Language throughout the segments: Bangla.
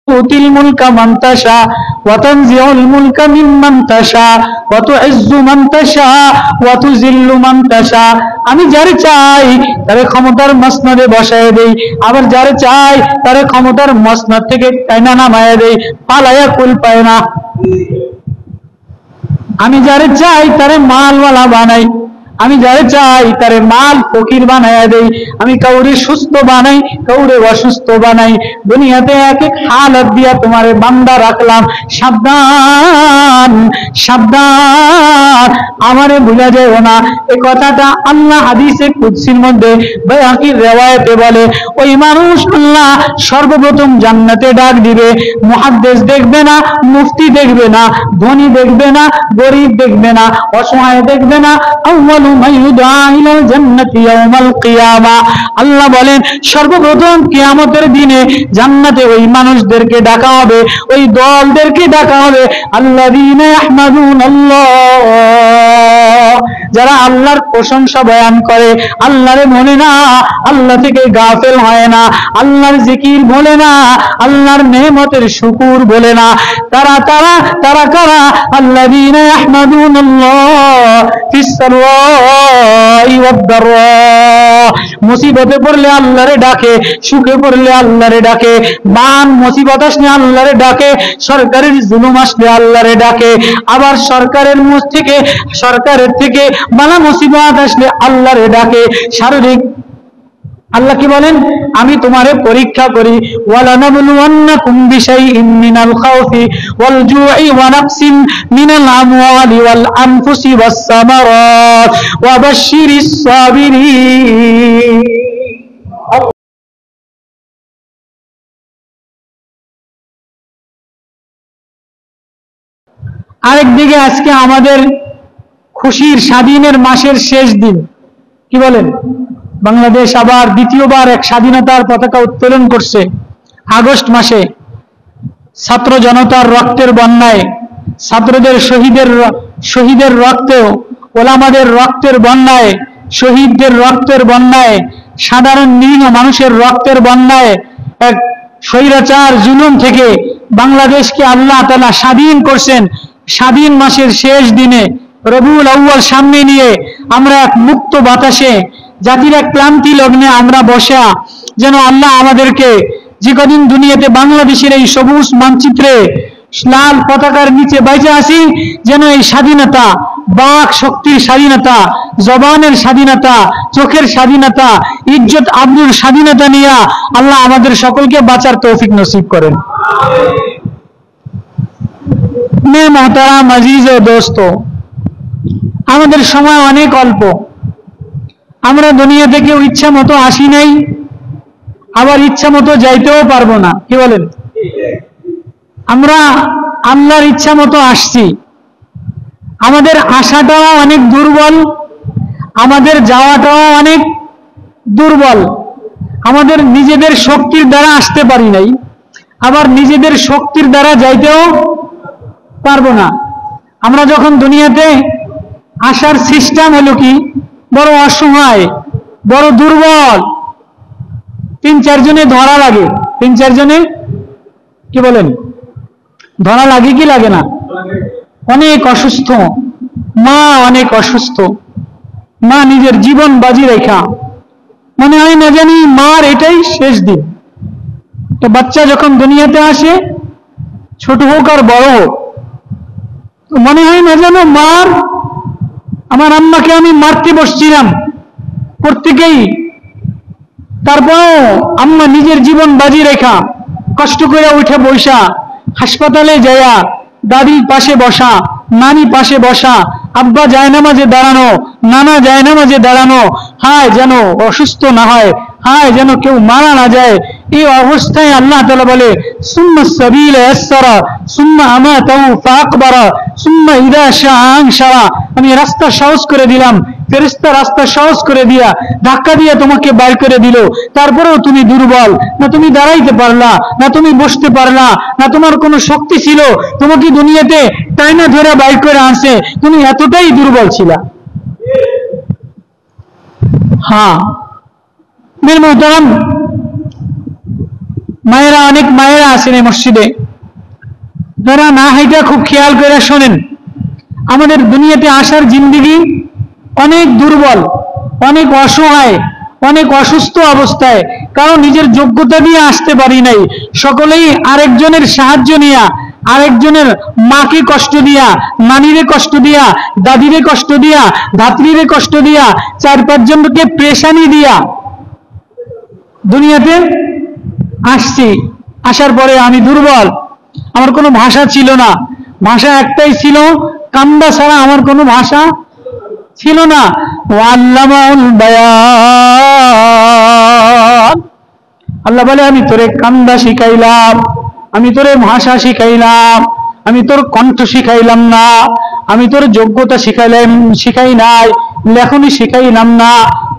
تؤتي الملك من تشاء وتنزع الملك ممن تشاء وتعز من تشاء وتذل من تشاء। আমি যারে চাই তারে ক্ষমতার মসনদে বসায় দেই, আবার যারে চাই তারে ক্ষমতার মসনদ থেকে টাইনা নামায় দেই, পালায়া কুল পায় না। আমি যারে চাই তারে মালওয়ালা বানাই, আমি যারে চাই তারে মাল ফকির বানায়া দেই। আমি কাউরে সুস্থ বানাই, কাউরে অসুস্থ বানাই। দুনিয়াতে এক এক হালত দিয়া তোমারে বান্দা রাখলাম। সাবধান সাবধান, আমারে ভুলা যাও না। এই কথাটা আল্লাহ হাদিসে কুদসির মধ্যে বাইহাকির রিওয়ায়াতে বলে। ওই মানুষ আল্লাহ সর্বপ্রথম জান্নাতে ডাক দিবে। মুহাদ্দিস দেখবে না, মুফতি দেখবে না, ধনী দেখবে না, গরিব দেখবে না, অসহায় দেখবে না। আল্লাহ বলেন সর্বপ্রথম কিয়ামতের দিনে জান্নাতে ওই মানুষদেরকে ডাকা হবে, ওই দলদেরকে ডাকা হবে আল্লাযীনা ইয়াহমাদুনাল্লাহ, যারা আল্লাহর প্রশংসা বয়ান করে, আল্লাহরে মনে না, আল্লাহ থেকে গাফেল হয় না, আল্লাহর জিকির বলে না, আল্লাহর নেমতের শুকুর বলে না। তারা তারা তারা কারা? আল্লাযীনা ইয়াহমাদুনাল্লাহ ফিস সাররাই ওয়াদ দাররা, মুসিবতে পড়লে আল্লাহরে ডাকে, সুখে পড়লে আল্লাহরে ডাকে, মান মুসিবত আসলে আল্লাহরে ডাকে, সরকারের জুলুম আসলে আল্লাহরে ডাকে, আবার সরকারের থেকে বালা মুসিবত আসলে আল্লাহরে ডাকে। শারীরিক আল্লাহ কি বলেন? আমি তোমারে পরীক্ষা করি। ওয়ালানাবলুওয়ান্নাকুম বিশাইইন মিনাল খাউফি ওয়াল জুই ওয়া নাকসিন মিনাল আমওয়ালি ওয়াল আনফুসি ওয়াস সামারাত ওয়া বাশশিরিস সাবিরিন। আরেকদিকে আজকে আমাদের খুশির স্বাধীনের মাসের শেষ দিন, কি বলেন? বাংলাদেশ আবার দ্বিতীয়বার এক স্বাধীনতার পতাকা উত্তোলন করছে আগস্ট মাসে। ছাত্র জনতার রক্তের বন্যায়, ছাত্রদের শহীদের রক্তে, ওলামাদের রক্তের বন্যায়, শহীদদের রক্তের বন্যায়, সাধারণ নিরীহ মানুষের রক্তের বন্যায় এক স্বৈরাচার জুলুম থেকে বাংলাদেশকে আল্লাহ তাআলা স্বাধীন করছেন। স্বাধীন মাসের শেষ দিনে রবিউল আউয়াল সামনে নিয়ে আমরা এক মুক্ত বাতাসে জাতির এক ক্লান্তি লগ্নে আমরা বসা, যেন আল্লাহ আমাদেরকে যে কদিন দুনিয়াতে বাংলাদেশের এই সবুজ মানচিত্রে লাল পতাকার নিচে বাইচে আসি, যেন এই স্বাধীনতা, বাক শক্তির স্বাধীনতা, জবানের স্বাধীনতা, চোখের স্বাধীনতা, ইজ্জত আবরুর স্বাধীনতা নিয়ে আল্লাহ আমাদের সকলকে বাঁচার তৌফিক নসিব করেন। মে মোহতারাম আজিজ ও দোস্ত, আমাদের সময় অনেক অল্প। আমরা দুনিয়া থেকে ইচ্ছা মতো আসি নাই, আবার ইচ্ছা মতো যাইতেও পারবো না, কি বলেন? আমরা আল্লাহর ইচ্ছা মতো আসছি। আমাদের আশাটাও অনেক দুর্বল, আমাদের যাওয়াটাও অনেক দুর্বল। আমাদের নিজেদের শক্তির দ্বারা আসতে পারি নাই, আবার নিজেদের শক্তির দ্বারা যাইতেও পারবো না। আমরা যখন দুনিয়াতে আসার সিস্টেম হলো কি, বড় অসহায়, বড় দুর্বল, ৩-৪ জনে ধরা লাগে। ৩-৪ জনে, কি বলেন, ধরা লাগে কি লাগে না? অনেক অসুস্থ মা, অনেক অসুস্থ মা, নিজের জীবন বাজি রেখা, মনে হয় না জানি মার এটাই শেষ দিন। তো বাচ্চা যখন দুনিয়াতে আসে, ছোট হোক আর বড় হোক, তো মনে হয় না যেন মার, আমার আম্মাকে আমি মারতে বসছিলাম প্রত্যেকেই, তারপরও আম্মা নিজের জীবন বাজি রেখা কষ্ট করে উঠে বসা, হাসপাতালে যায়া দাদির পাশে বসা, নানি পাশে বসা, আব্বা জায়নামাজে দাঁড়ানো, নানা জায়নামাজে দাঁড়ানো, হায় যেন অসুস্থ না হয়, হায় যেন কেউ মারা না যায়। এই অবস্থায় আল্লাহ তাআলা বলে সুম্মা সাবিলা ইয়াসসারা সুম্মা আমাতাহু ফাআকবারা সুম্মা ইযা শাআ আনশারা, আমি রাস্তা সহজ করে দিলাম, ফেরেশতা রাস্তা সহজ করে দিয়া ধাক্কা দিয়ে তোমাকে বাইর করে দিল, তারপরেও তুমি দুর্বল, না তুমি দাঁড়াইতে পারলা, না তুমি বসতে পারলা, না তোমার কোনো শক্তি ছিল, তোমাকে দুনিয়াতে টাইনা ধরে বাইর করে আনছে, তুমি এতটাই দুর্বল ছিলা। হ্যাঁ মেরে মোহতারাম, মায়েরা, অনেক মায়েরা আছেন এই মসজিদে, যারা না হাইটা খুব খেয়াল করে শোনেন। আমাদের দুনিয়াতে আসার জিন্দেগি অনেক দুর্বল, অনেক অসহায়, অনেক অসুস্থ অবস্থায়, কারণ নিজের যোগ্যতা দিয়ে আসতে পারি নাই। সকলেই আরেকজনের সাহায্য নিয়া, আরেকজনের মাকে কষ্ট দিয়া, নানিরে কষ্ট দিয়া, দাদিরে কষ্ট দিয়া, ধাত্রীরে কষ্ট দিয়া, 4-5 জনকে প্রেশানি দিয়া দুনিয়াতে আসছি। আসার পরে আমি দুর্বল, আমার কোনো ভাষা ছিল না, ভাষা একটাই ছিল, কান্দা ছাড়া আমার কোনো ভাষা ছিল না। আল্লামাউল বায়ান, আল্লাহ বলে আমি তোরে কান্দা শিখাইলাম, আমি তোরে ভাষা শিখাইলাম, আমি তোর কণ্ঠ শিখাইলাম না, আমি তোর যোগ্যতা শিখাই নাই, লেখনি শিখাইলাম না।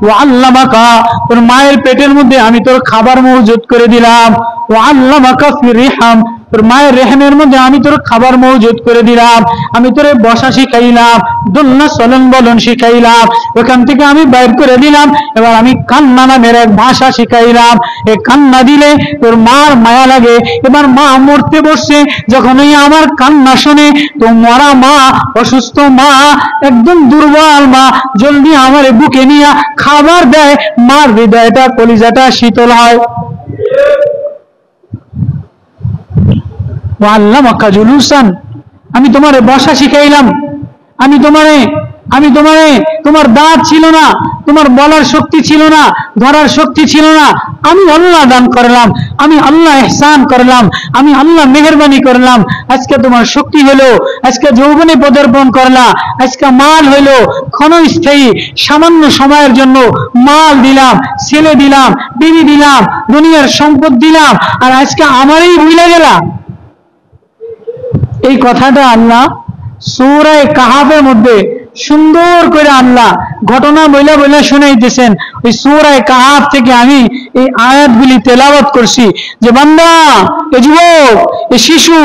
ও আল্লামাকা, তোর মায়ের পেটের মধ্যে আমি তোর খাবার মজুদ করে দিলাম। ও আল্লামাকা ফির রিহাম, তোর মায়ের রেহমের মধ্যে আমি তোর খাবার মজুদ করে দিলাম। আমি তোরে বসা শিখাইলাম, দুলনা চলন বলন শিখাইলাম, ওখান থেকে আমি বাইর করে দিলাম। এবার আমি কান্না নামের এক ভাষা শিখাইলাম। এ কান্না দিলে তোর মার মায়া লাগে। এবার মা মরতে বসছে, যখনই আমার কান্না শুনে তো মরা মা, অসুস্থ মা, একদম দুর্বল মা জলদি আমার বুকে নিয়ে খাবার দেয়, মার হৃদয়টা কলিজাটা শীতল হয়। আল্লামাকা জুলুসান, আমি তোমারে বসা শিখাইলাম, আমি তোমারে তোমার দাঁত ছিল না, তোমার বলার শক্তি ছিল না, ধরার শক্তি ছিল না, আমি আল্লাহ দান করলাম, আমি আল্লাহ ইহসান করলাম, আমি আল্লাহ মেহেরবানি করলাম। আজকে তোমার শক্তি হলো, আজকে যৌবনে পদার্পণ করলা, আজকে মাল হইলো ক্ষণস্থায়ী, সামান্য সময়ের জন্য মাল দিলাম, ছেলে দিলাম, বিবি দিলাম, দুনিয়ার সম্পদ দিলাম, আর আজকে আমারই ভুলে গেলাম। এই কথাটা আল্লাহ সূরা কাহাফের মধ্যে সুন্দর করে আল্লাহ ঘটনা বইলা বইলা শুনাইতেছেন। ওই সূরা কাহাফ থেকে আমি এই আয়াতগুলি তেলাওয়াত করছি যে বান্দা, এ যুবক, এ শিশু,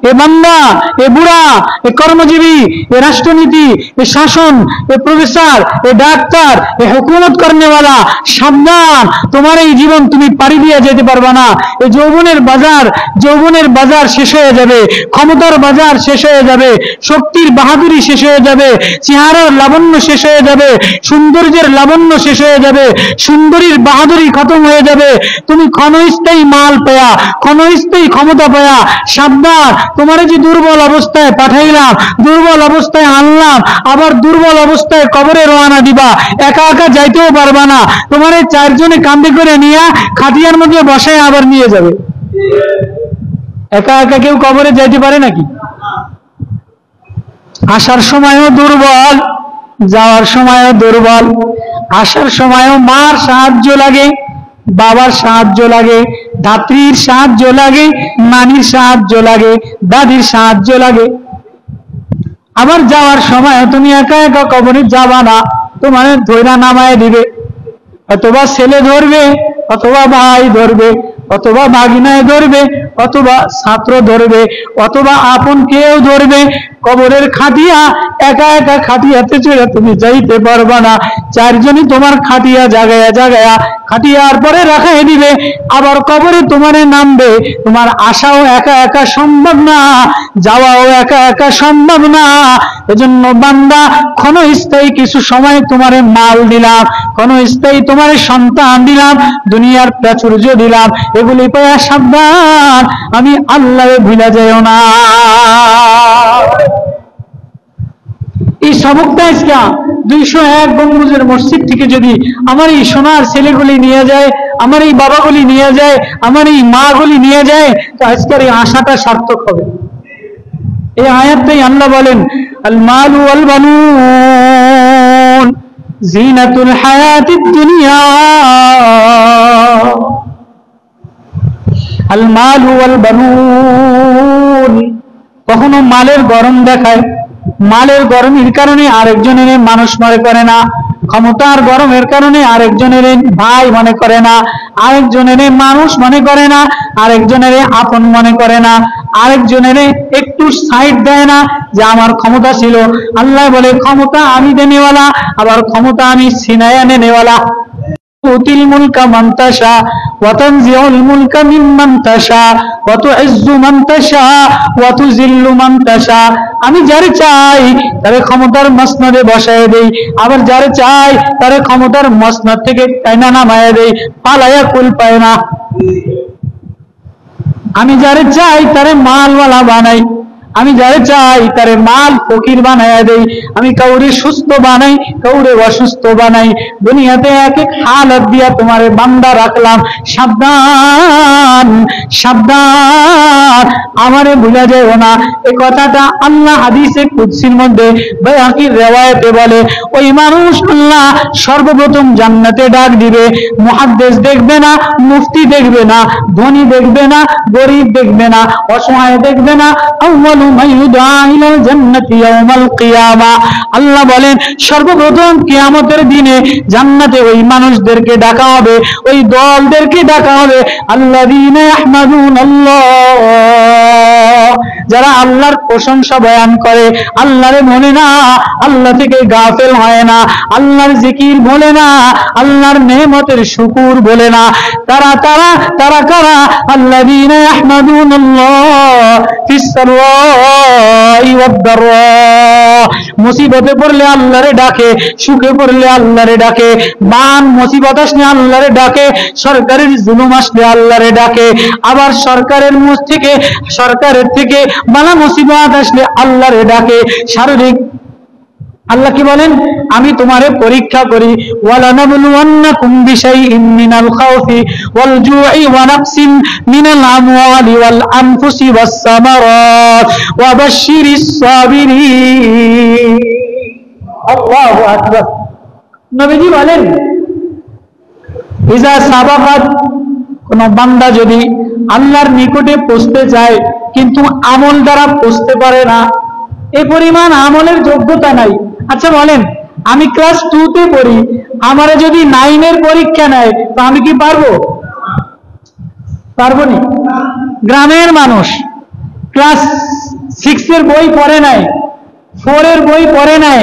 এ বান্দা, এ বুড়া, এ কর্মজীবী, এ রাষ্ট্রনীতি, এ শাসন, এ প্রফেসর, এ ডাক্তার, এ হুকুমত করনেওয়ালা, সাবধান, তোমার এই জীবন তুমি পাড়ি দিয়ে যেতে পারবা না। এই যৌবনের বাজার শেষ হয়ে যাবে, ক্ষমতার বাজার শেষ হয়ে যাবে, শক্তির বাহাদুরি শেষ হয়ে যাবে, চেহারার লাবণ্য শেষ হয়ে যাবে, সৌন্দর্যের লাবণ্য শেষ হয়ে যাবে, সুন্দরীর বাহাদুরি খতম হয়ে যাবে। তুমি ক্ষণস্থায়ী মাল পেয়া, ক্ষণস্থায়ী ক্ষমতা পেয়া, সাবধান, তোমার যে দুর্বল অবস্থায় পাঠাইলাম, দুর্বল অবস্থায় আনলাম, আবার দুর্বল অবস্থায় কবরে রওনা দিবা, একা একা যাইতেও পারবা না, তোমার 4 জনে কাঁধে করে নিয়ে খাটিয়ার মধ্যে বসায় আবার নিয়ে যাবে। একা একা কেউ কবরে যাইতে পারে নাকি? আসার সময়ও দুর্বল, যাওয়ার সময়ও দুর্বল। আসার সময়ও মার সাহায্য লাগে, বাবার সাহায্য লাগে, ধাত্রীর সাহায্য লাগে, নানির সাহায্য লাগে, দাদির সাহায্য লাগে। আবার যাওয়ার সময় তুমি একা একা কবরে যাবা না, তোমার ধৈরা নামায় দিবে, অথবা ছেলে ধরবে, অথবা ভাই ধরবে, অথবা ভাগিনায় ধরবে, অথবা ছাত্র ধরবে, অথবা আপন কেউ ধরবে। কবরের খাটিয়া একা একা খাটিয়াতে চড়ে তুমি যাইতে পারবা না, 4 জনই তোমার খাটিয়া জাগায়া জাগায়া খাটিয়ার পরে রাখাই দিবে, আবার কবরে তোমারে নামবে। তোমার আসাও একা একা সম্ভব না, যাওয়াও একা একা সম্ভব না। এজন্য বান্দা, ক্ষণস্থায়ী কিছু সময় তোমারে মাল দিলাম, ক্ষণস্থায়ী তোমারে সন্তান দিলাম, দুনিয়ার প্রাচুর্য দিলাম, এগুলি পায়া সাবধান, আমি আল্লাহ ভুলে যাইও না। এই সবকটা আজকে 201 গম্বুজের মসজিদ থেকে যদি আমার এই সোনার ছেলেগুলি নিয়ে যায়, আমার এই বাবাগুলি নিয়ে যায়, আমার এই মাগুলি নিয়ে যায়, তো আজকের এই আশাটা সার্থক হবে। এই আয়াতটাই আল্লাহ বলেন, আল মালু ওয়াল বানুন জিনাতুল হায়াতিদ দুনিয়া, আল মালু ওয়াল বানুন। কখনো মালের গরম দেখায়, মালের গরমের কারণে আরেকজনের মানুষ মনে করে না, ক্ষমতার গরমের কারণে আরেকজনের ভাই মনে করে না, আরেকজনের মানুষ মনে করে না, আরেকজনের আপন মনে করে না, আরেকজনের একটু সাইড দেয় না যে আমার ক্ষমতা ছিল। আল্লাহ বলে ক্ষমতা আমি দেনেওয়ালা, আবার ক্ষমতা আমি ছিনায়া নেওয়ালা। তুতিল মুলকা মান তাশা ওয়া তানজিউল মুলকা মিম্মান তাশা ওয়া তুইজ্জু মান তাশা ওয়া তুযিল্লু মান তাশা। আমি যারে চাই তারে ক্ষমতার মসনদে বসায় দেই, আবার যারে চাই তারে ক্ষমতার মসনদ থেকে টাইনা নামায় দেই, পালায়া কুল পায় না। আমি যারে চাই তারে মালওয়ালা বানাই, আমি যারে চাই তারে মাল ফকির বানায়া দেই। আমি কাউরে সুস্থ বানাই, কাউরে অসুস্থ বানাই। দুনিয়াতে এক এক হালত দিয়া তোমারে বান্দা রাখলাম। সাবধান সাবধান, আমারে ভুলা যাও না। এই কথাটা আল্লাহ হাদিসে কুদসির মধ্যে বাইহাকির রিওয়ায়াতে বলে। ওই মানুষ আল্লাহ সর্বপ্রথম জান্নাতে ডাক দিবে। মুহাদ্দিস দেখবে না, মুফতি দেখবে না, ধনী দেখবে না, গরিব দেখবে না, অসহায় দেখবে না। আল্লাহ বলেন সর্বপ্রথম কিয়ামতের দিনে জান্নাতে ওই মানুষদেরকে ডাকা হবে, ওই দলদেরকে ডাকা হবে, আল্লাযীনা ইয়াহমাদুনাল্লাহ, যারা আল্লাহর প্রশংসা বয়ান করে, আল্লাহরে বলে না, আল্লাহ থেকে গাফেল হয় না, আল্লাহর জিকির বলে না, আল্লাহর নেমতের শুকুর বলে না। তারা তারা তারা কারা? আল্লাযীনা ইয়াহমাদুনাল্লাহ ফিস সারওয়াই ওয়াদ দাররা, মুসিবতে পড়লে আল্লাহরে ডাকে, সুখে পড়লে আল্লাহরে ডাকে, বান মুসিবত আসলে আল্লাহরে ডাকে, সরকারের জুলুম আসলে আল্লাহরে ডাকে, আবার সরকারের থেকে বালা মুসিবত আসলে আল্লাহরে ডাকে। শারীরিক আল্লাহ কি বলেন? আমি তোমারে পরীক্ষা করি। ওয়ালানাবলুওয়ান্নাকুম বিশাইইন মিনাল খাউফি ওয়াল জুই ওয়া নাকসিন মিনাল আমওয়ালি ওয়াল আনফুসি ওয়াস সামারাত ওয়া বাশশিরিস সাবিরিন। আল্লাহু আকবার। নবীজি বলেন, ইজা সাবাকাত, কোন বান্দা যদি আল্লাহর নিকটে পৌঁছতে চায় কিন্তু আমল দ্বারা পৌঁছতে পারে না, এই পরিমাণ আমলের যোগ্যতা নাই। আচ্ছা বলেন, আমি ক্লাস 2 তে পড়ি, আমারে যদি 9 এর পরীক্ষা নেয় তো আমি কি পারবো? পারবো না। গ্রামের মানুষ ক্লাস 6 এর বই পড়ে নাই, 4 এর বই পড়ে নাই,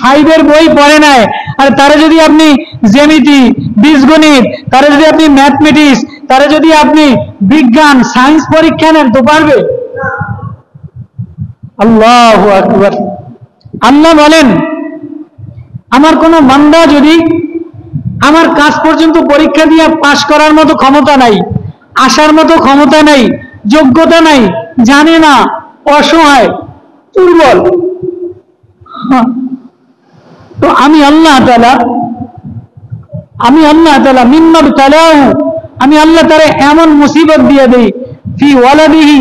5 এর বই পড়ে নাই, আর তারা যদি আপনি জ্যামিতি, বীজগণিত, তারা যদি আপনি ম্যাথমেটিক্স, তারা যদি আপনি বিজ্ঞান সায়েন্স পরীক্ষা নেন তো পারবে? আল্লাহু আকবার। আল্লাহ বলেন, আমার কোন বান্দা যদি আমার কাজ পর্যন্ত পরীক্ষা দিয়ে পাশ করার মতো ক্ষমতা নাই, আসার মতো ক্ষমতা নাই, যোগ্যতা নাই, জানে না, অসহায়, দুর্বল, তো আমি আল্লাহ তাআলা মিম্মা তালাহু, আমি আল্লাহ তাআলা এমন মুসিবত দিয়ে দেই, ফি ওয়ালাদিহি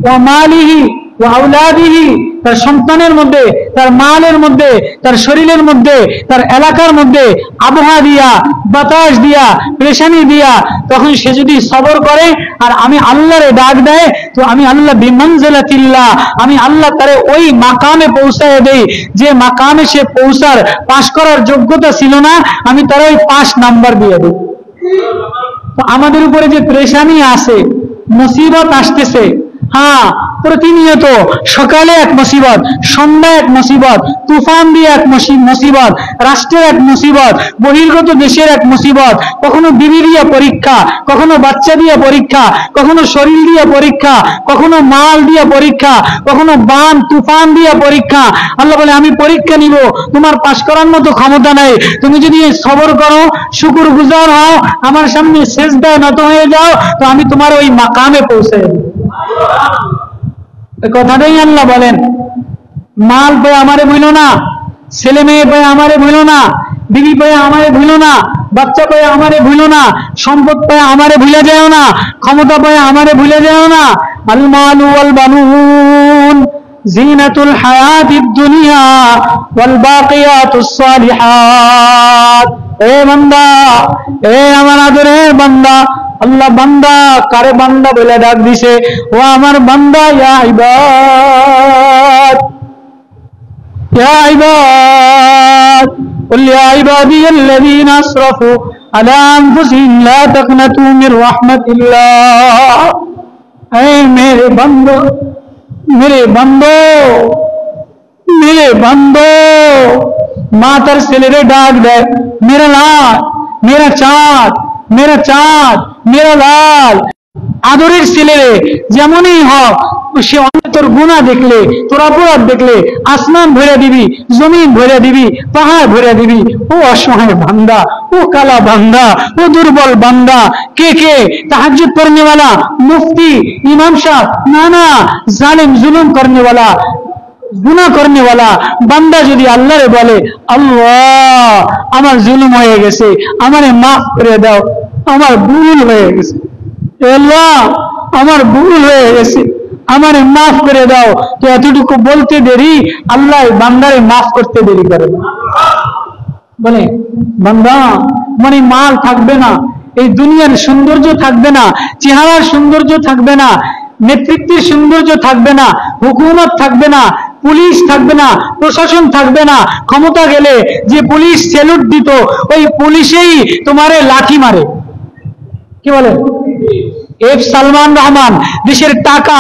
ওয়া মালিহি ওয়া আওলাদিহি, তার সন্তানের মধ্যে, তার মালের মধ্যে, তার শরীরের মধ্যে, তার এলাকার মধ্যে আবহাওয়া দিয়া, বাতাস দিয়া, পেরেশানি দিয়া, তখন সে যদি সবর করে আর আমি আল্লাহরে ডাক দেয়, তো আমি আল্লাহ বিমানজিলাতিল্লাহ, আমি আল্লাহ তারে ওই মাকামে পৌঁছায় দেই যে মাকামে সে পৌঁছার পাশ করার যোগ্যতা ছিল না, আমি তার ওই 5 নাম্বার দিয়ে দেই। তো আমাদের উপরে যে পেরেশানি আসে, মুসিবত আসতেছে, হ্যাঁ, প্রতিনিয়ত সকালে এক মুসিবত, সন্ধ্যায় এক মুসিবত, তুফান দিয়ে এক মুসিবত, রাষ্ট্রের এক মুসিবত, বহির্গত দেশের এক মুসিবত, কখনো বিবি দিয়ে পরীক্ষা, কখনো বাচ্চা দিয়ে পরীক্ষা, কখনো শরীর দিয়ে পরীক্ষা, কখনো মাল দিয়ে পরীক্ষা, কখনো বান তুফান দিয়ে পরীক্ষা। আল্লাহ বলে, আমি পরীক্ষা নিব, তোমার পাশ করার মতো ক্ষমতা নাই, তুমি যদি সবর করো, শুকর গুজার হও, আমার সামনে সেজদায় নত হয়ে যাও, তো আমি তোমার ওই মাকামে পৌঁছে দেব। কথাটাই আল্লাহ বলেন। মাল পেয়ে আমারে ভুলো না, ছেলে মেয়ে পেয়ে আমারে ভুলো না, বিবি পেয়ে আমারে ভুলো না, বাচ্চা পেয়ে আমারে ভুলো না, সম্পদ পেয়ে আমারে ভুলে যাও না, ক্ষমতা পেয়ে আমারে ভুলে যাও না। আল মালু ওয়াল বানুন জিনাতুল হায়াতিদ দুনিয়া ওয়াল বাকিয়াতুস সালিহাত। এ বান্দা, এ আমার আদরের বান্দা, আল্লাহ বান্দা কারে বান্দা বলে ডাক দিছে, ও আমার বান্দা, ইয়া ইবাদ, ইয়া ইবাদ, কুল ইয়া ইবাদিয়াল্লাযীনা আসরাফু আলা আনফুসিহিম লা তাকনাতু মির রাহমাতিল্লাহ। এ মেরে বান্দো, মেরে বান্দো, মেরে বান্দো, মা তার ছেলেরে ডাক দেয়, মেরে লাল, মেরা চাঁদ, মেরা চাঁদ, মেরা লাল। আদরের ছেলেরে যেমনই হোক, সে তোর গুনাহ দেখলে, তোর অপরাধ দেখলে আসমান ভরে দিবি, জমিন ভরে দিবি, পাহাড় ভরে দিবি। ও অসহায় বান্দা, ও কালা বান্দা, ও দুর্বল বান্দা। কে কে তাহাজ্জুদ পড়নে वाला, মুফতি, ইমাম সাহেব, না না, জালিম জুলুম করনে वाला, গুনাহ করনে वाला বান্দা যদি আল্লাহরে বলে, আল্লাহ আমার জুলুম হয়ে গেছে, আমারে মাফ করে দাও, আমার ভুল হয়ে গেছে, আল্লাহ আমার ভুল হয়ে গেছে, আমারে মাফ করে দাও, তো এতটুকু বলতে দেরি আল্লাহ বান্দারে মাফ করতে দেরি করে না। বলে বান্দা মানে মাল থাকবে না, এই দুনিয়ার সৌন্দর্য থাকবে না, চেহারার সৌন্দর্য থাকবে না, নেতৃত্বের সৌন্দর্য থাকবে না, হুকুমত থাকবে না, পুলিশ থাকবে না, প্রশাসন থাকবে না। ক্ষমতা গেলে যে পুলিশ স্যালুট দিত, ওই পুলিশেই তোমারে লাঠি মারে। কি বলে এফ সালমান রহমান দেশের টাকা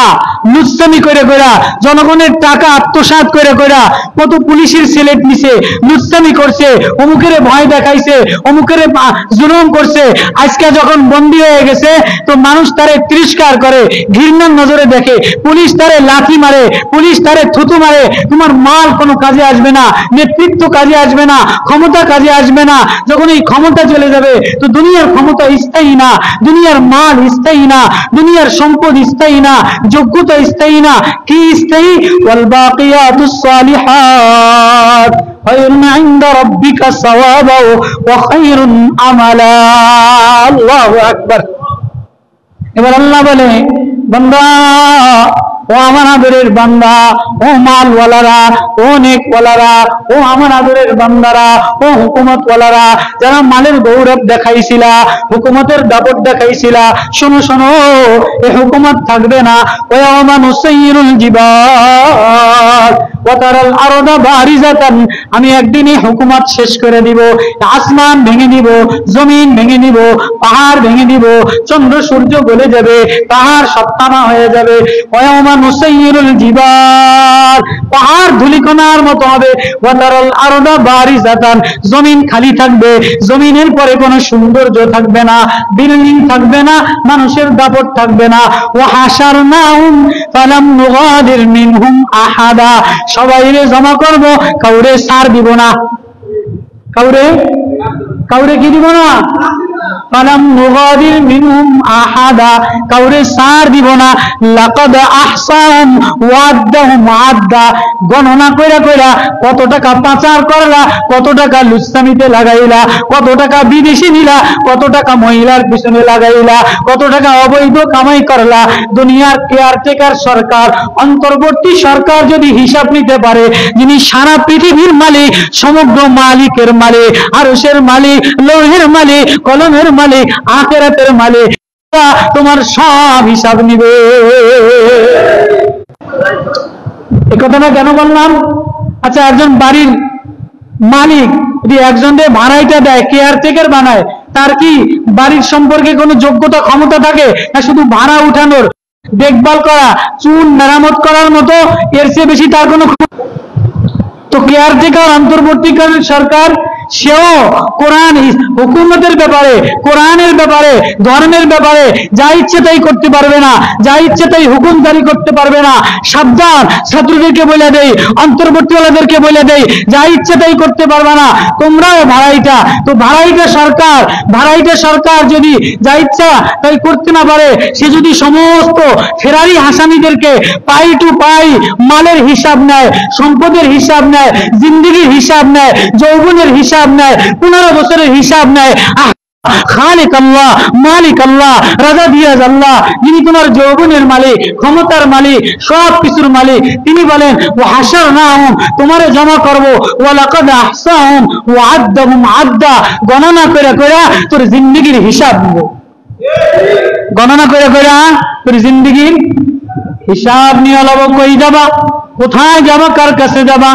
লুচ্ছামি করে কইরা, জনগণের টাকা আত্মসাৎ করে কইরা কত পুলিশের সিলেট নিছে, লুচ্ছামি করছে, অমুকের ভয় দেখাইছে, অমুকের জুলুম করছে। আজকে যখন বন্দী হয়ে গেছে তো মানুষ তারে তিরস্কার করে, ঘৃণার নজরে দেখে, পুলিশ তারে লাঠি মারে, পুলিশ তারে থুতু মারে। তোমার মাল কোনো কাজে আসবে না, নেতৃত্ব কাজে আসবে না, ক্ষমতা কাজে আসবে না। যখন এই ক্ষমতা চলে যাবে তো দুনিয়ার ক্ষমতা স্থায়ী না, দুনিয়ার মাল স্থায়ী না, দুনিয়ার সম্পদ স্থায়ী না, যোগ্যতা স্থায়ী না। কি স্থায়ী? ওয়াল বাকিয়াতুস সালিহাত খায়রুন ইনদা রাব্বিকা সাওয়াবাও ওয়া খায়রুন আমালা। আল্লাহু আকবার। এবার আল্লাহ বলে, বান্দা, ও আমার আদরের বান্দা, ও মালওয়ালারা, ও নেকওয়ালারা, ও আমার আদরের বান্দারা, ও হুকুমতওয়ালারা, যারা মালের গৌরব দেখাইছিলা, হুকুমতের দাপট দেখাইছিলা, শোনো শোনো, এই হুকুমত থাকবে না। ওয়ায়াউমা নুসাইয়িরুল জিবাল ওয়া তারাল আরদা বারিজাতান, আমি একদিনই হুকুমত শেষ করে দিব। আসমান ভেঙে দিব, জমিন ভেঙে দিব, পাহাড় ভেঙে দিব, চন্দ্র সূর্য গলে যাবে, পাহাড় সত্তামা হয়ে যাবে। ওয়ায়াউমা নুসাইয়িরুল জিবাল, পাহাড় ধূলিকণার মতো হবে। ওয়া তারাল আরদা বারিজাতান, জমিন খালি থাকবে, জমিনের পরে কোনো সৌন্দর্য থাকবে না, বিল্ডিং থাকবে না, মানুষের দাপট থাকবে না। ওয়া হাশারনাহুম ফালাম নুগাদির মিনহুম আহাদা, সবাইরে জমা করব, কাউরে ছাড় দিব না। কাউরে কাউরে কি দিব না? ফালাম নুগাদির মিনহুম আহাদা, কাউরে ছাড় দিব না। লাকাদ আহসান ওয়াদাহুম আদা, গণনা কইরা কইরা কত টাকা পাচার করলা, কত টাকা লুচ্ছামিতে লাগাইলা, কত টাকা বিদেশি নিলা, কত টাকা মহিলার পিছনে লাগাইলা, কত টাকা অবৈধ কামাই করলা। দুনিয়ার কেয়ারটেকার সরকার, অন্তর্বর্তী সরকার যদি হিসাব নিতে পারে, যিনি সারা পৃথিবীর মালিক, সমগ্র মালিকের মালিক, আরশের মালিক, লৌহের মালিক, কলমের মালিক, আখিরাতের মালিক, তোমার সব হিসাব নিবে। এই কথাটা কেন বললাম? আচ্ছা, একজন বাড়ির মালিক যদি একজনকে ভাড়াইটা দেয়, কেয়ারটেকার বানায়, তার কি বাড়ির সম্পর্কে কোনো যোগ্যতা ক্ষমতা থাকে? না শুধু ভাড়া উঠানোর, দেখভাল করা, চুন মেরামত করার মতো, এর চেয়ে বেশি তার কোনো? তো কেয়ারটেকার অন্তর্বর্তীকালীন সরকার, সেও কোরআন হুকুমতের ব্যাপারে, কোরআনের ব্যাপারে, ধর্মের ব্যাপারে যা ইচ্ছে তাই করতে পারবে না, যা ইচ্ছে তাই হুকুম জারি করতে পারবে না। সাবধান, ছাত্রদেরকে বলে দেই, অন্তর্বর্তীওয়ালাদেরকে বলে দেই, যা ইচ্ছে তাই করতে পারবে না। তোমরাও ভাড়াইটা, তো ভাড়াইটা সরকার, ভাড়াইটা সরকার যদি যা ইচ্ছা তাই করতে না পারে, সে যদি সমস্ত ফেরারি হাসানিদেরকে পাই টু পাই মালের হিসাব নেয়, সম্পদের হিসাব নেয়, জিন্দেগির হিসাব নেয়, যৌবনের হিসাব নেয়, 15 বছরের হিসাব নেয়, খালিক আল্লাহ, মালিক আল্লাহ, রাজা দিয়াজ আল্লাহ, যিনি তোমার যৌবনের মালিক, ক্ষমতার মালিক, সব কিছুর মালিক, তিনি বলেন ও হাশারনাহুম, তোমারে জমা করব, ওয়া লাকাদ আহসাহুম ওয়া আদ্দাহুম আদ্দা, গণনা করে করে তোর জিন্দেগির হিসাব নিব। গণনা করে করে তোর জিন্দেগির হিসাব নিয়ে লব। কই যাবা? কোথায় যাবা? কার কাছে যাবা?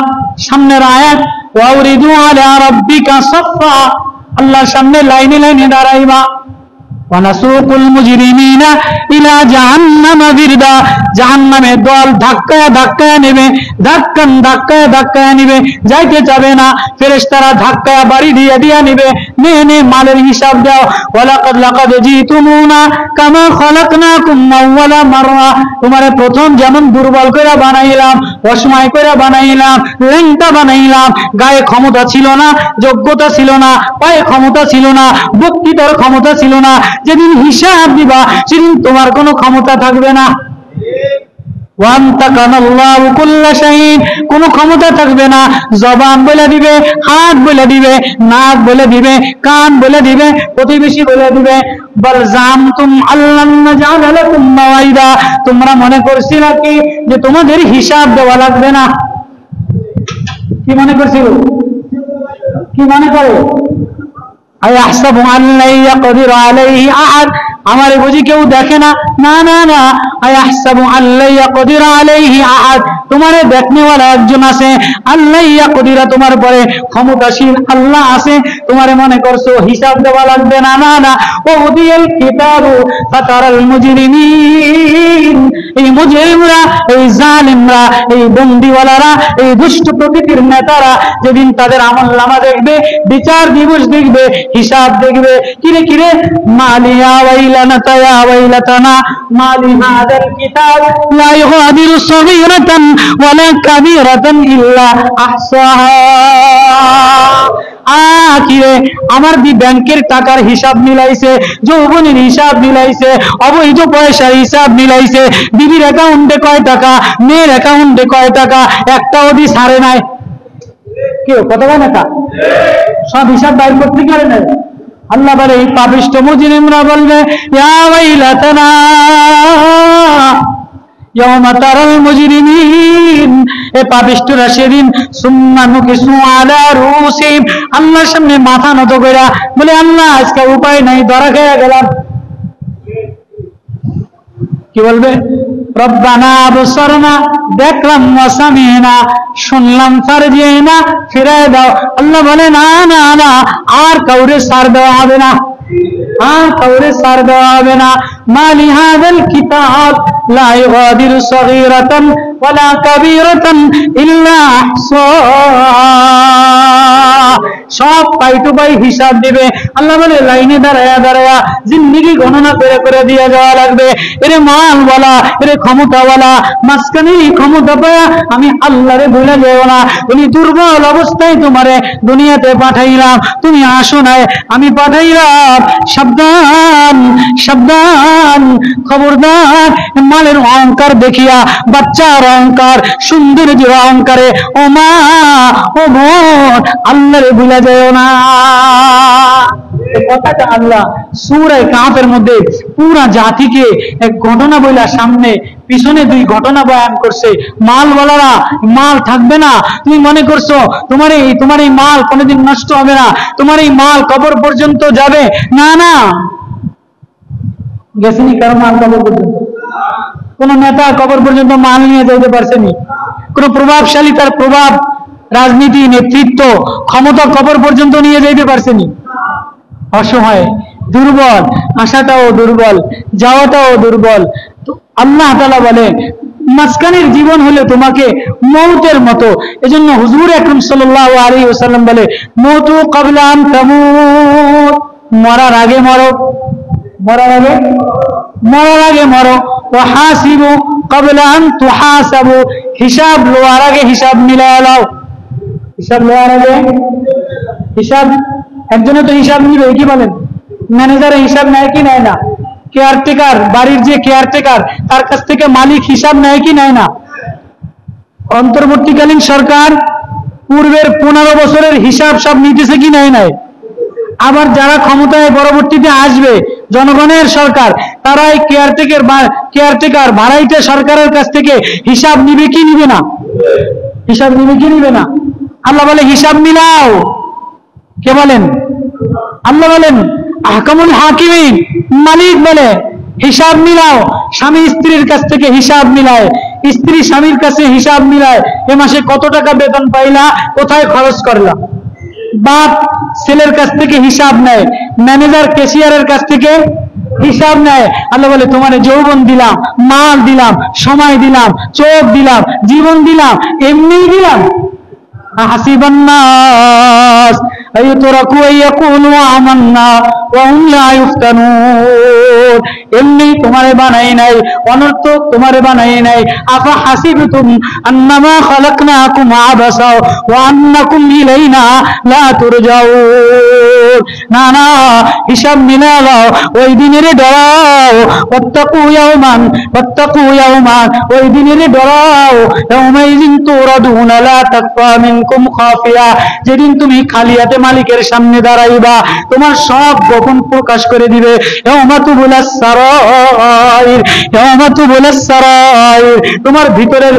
সামনের আয়াত, ওয়াউরিদু আলা রাব্বিকা সাফা, আল্লাহর সামনে লাইনে লাইনে দাঁড়াইবা। ওয়ানাসুকুল মুজরিমিনা ইলা জাহান্নামা বিরদা, জাহান্নামের দল ধাক্কায় ধাক্কায় নেবে, ধাক্কায় ধাক্কায় নেবে, যাইতে যাবে না, ফেরেশতারা ধাক্কায় বাড়ি দিয়ে দিয়ে নেবে, নে মালের হিসাব দাও। লাকাদ জিতুমুনা কামা খলাকনাকুম আউওয়ালা মাররা, তোমারে প্রথম যেমন দুর্বল করে বানাইলাম, অসময় করে বানাইলাম, ল্যাংটা বানাইলাম, গায়ে ক্ষমতা ছিল না, যোগ্যতা ছিল না, পায়ে ক্ষমতা ছিল না, বক্তৃতার ক্ষমতা ছিল না, যেদিন হিসাব দিবা সেদিন তোমার কোনো ক্ষমতা থাকবে না। কোন ক্ষমতা থাকবে না, জবান বলে দিবে, হাত বলে দিবে, নাক বলে দিবে, কান বলে দিবে, প্রতিবেশী বলে দিবে। তোমরা মনে করছিল কি যে তোমাদের হিসাব দেওয়া লাগবে না? কি মনে করছিল? কি মনে করে? আমারে বুঝি কেউ দেখে না? না না না, আয়াহসাবু আল্লা ইয়াকদির আলাইহি আহাদ, তোমারে দেখনেওয়ালা একজন আছে, আল্লাহ ইয়াকদিরা, তোমার পরে ক্ষমতাশীল আল্লাহ আছে, তোমারে মনে করছো হিসাব দেওয়া লাগবে না? না না, ওদিয়াল কিতাবু ফাতারাল মুজরিমিন, এই মুজরিমরা, এই জালিমরা, এই বন্দিওয়ালারা, এই দুষ্ট প্রকৃতির নেতারা যেদিন তাদের আমলনামা দেখবে, বিচার দিবস দেখবে, হিসাব দেখবে, কিরে কিরে মালিয়া ওয়াইলানা ইয়া ওয়াইলাতানা মালি হাদাল কিতাব লা ইউগাদিরু সগীরাতান ওয়ালা কাবীরাতান ইল্লা আহসাহা। কিরে আমার দি ব্যাংকের টাকার হিসাব মিলাইছে, যৌবনের হিসাব মিলাইছে, অবৈধ পয়সার হিসাব মিলাইছে, বিবির অ্যাকাউন্টে কয় টাকা, মেয়ের অ্যাকাউন্টে কয় টাকা, একটাও দি ছাড়ে নাই। কেউ কথা বলে না, সব হিসাব বাইর করতে পারে না। আল্লাহ বলে এই পাপিষ্ঠ মুজরিমরা বলবে ইয়া ওয়াইলাতানা ইয়াওমা তারাল মুজরিমিন, এ পাপিষ্ঠরা সেদিন সুম্মা নুকিসু আলা রুসিহিম, আল্লাহর সামনে মাথা নত কইরা বলে আল্লাহ আজকে উপায় নাই, ধরা খেয়ে গেলাম। কি বলবে? রব্বানা আবসারনা, দেখলাম, ওয়া সামি'না, শুনলাম, ফারজি'না, ফিরায় দাও। আল্লাহ বলে না না না, আর কাউরে ছাড় দেওয়া হবে না, আর কাউরে ছাড় দেওয়া হবে না। মালি হাযাল কিতাব লা ইউগাদিরু সগীরাতান ওয়ালা কাবীরাতান ইল্লা আহসাহা, সব পাই টু পাই হিসাব দিবে। আল্লাহ বলে লাইনে দাঁড়ায়া দাঁড়ায়া জিন্দেগি গণনা করে করে দিয়ে যাওয়া লাগবে। এরে মালওয়ালা, এরে ক্ষমতাওয়ালা, মাঝখানে ক্ষমতা পায়া আমি আল্লাহরে ভুলে যাও না। তুমি দুর্বল অবস্থায় তোমারে দুনিয়াতে পাঠাইলাম, তুমি আসো নাই, আমি পাঠাইলাম। সাবধান সাবধান, খবরদার, মালের অহংকার দেখিয়া, বাচ্চার অহংকার, সৌন্দর্যের অহংকারে ও মা ও বোন আল্লাহরে ভুলে যাও না। কথাটা আল্লাহ সূরা কাহফের মধ্যে পুরা জাতিকে এক ঘটনা বইলা সামনে পিছনে দুই ঘটনা বয়ান করছে। মালওয়ালারা, মাল থাকবে না, তুমি মনে করছো তোমার এই মাল কোনোদিন নষ্ট হবে না, তোমার এই মাল কবর পর্যন্ত যাবে? না না, গেছেনি কারো মাল কবর পর্যন্ত? কোন নেতা কবর পর্যন্ত মাল নিয়ে যেতে পারছেনি? কোন প্রভাবশালী তার প্রভাব, রাজনীতি, নেতৃত্ব, ক্ষমতা কবর পর্যন্ত নিয়ে যেতে পারছেনি? অসহায়, দুর্বল, আশাটাও দুর্বল, যাওয়াটাও দুর্বল। তো আল্লাহ তাআলা বলে মাঝখানের জীবন হলে তোমাকে মৌতের মতো। এজন্য হুজুর আকরাম সাল্লাল্লাহু আলাইহি ওয়াসাল্লাম বলে মৌতু ক্বাবলা আন তামুত, মরার আগে মরো, মরার আগে মরো। ওয়া হাসিবু ক্বাবলা আন তুহাসাবু, হিসাব লওয়ার আগে হিসাব মিলায়া নাও। হিসাব লওয়ার আগে হিসাব, একজনে তো হিসাব নিবে, কি বলেন? ম্যানেজারের হিসাব নেয় কি নেয় না? কেয়ারটেকার, বাড়ির যে কেয়ারটেকার তার কাছ থেকে মালিক হিসাব নেয় কি নেয় না? অন্তর্বর্তীকালীন সরকার পূর্বের 15 বছরের হিসাব সব নিতেছে কি নেয় নাই? আবার যারা ক্ষমতায় পরবর্তীতে আসবে, জনগণের সরকার, তারা এই কেয়ারটেকার ভাড়াইতে সরকারের কাছ থেকে হিসাব নিবে কি নিবে না? হিসাব নিবে কি নিবে না? আল্লাহ বলে হিসাব মিলাও। কে বলেন? আল্লাহ বলেন, আহকামুল হাকিমিন, মালিক বলে হিসাব মিলাও। স্বামী স্ত্রীর কাছ থেকে হিসাব মিলায়, স্ত্রী স্বামীর কাছে হিসাব মিলায়, এ মাসে কত টাকা বেতন পাইলা, কোথায় খরচ করলা। বাপ ছেলের কাছ থেকে হিসাব নেয়, ম্যানেজার ক্যাশিয়ারের কাছ থেকে হিসাব নেয়। আল্লাহ বলে তোমারে যৌবন দিলাম, মাল দিলাম, সময় দিলাম, চোখ দিলাম, জীবন দিলাম, এমনিই দিলাম। হাসিবান নাস আইয়ুতরাকু আইয়াকুলু আমান্না ওয়া হুম লা ইফতানুন, এমনি তোমারে বানাই নাই, অনর্থক তোমারে বানাই নাই। আফা হাসিবতুম আন্নামা খালাকনাকুম আবাসা ওয়া আন্নাকুম ইলাইনা লা তুরজাউন, না না, হিসাব মিলাও, ওই দিনের ডরাও। ওয়াত্তাকু ইয়াওমান, ওয়াত্তাকু ইয়াওমান, ওই দিনের ডরাও। ইয়াওমাইযিন তুরাদুনা লা তাকফা মিনকুম খাফিয়া, যেদিন তুমি খালি হাতে মালিকের সামনে দাঁড়াইবা, তোমার সব গোপন প্রকাশ করে দিবে। ইয়াওমা তুবুলাস সারাইর, ইয়াওমা তুবুলাস সারাইর, তোমার ভিতরের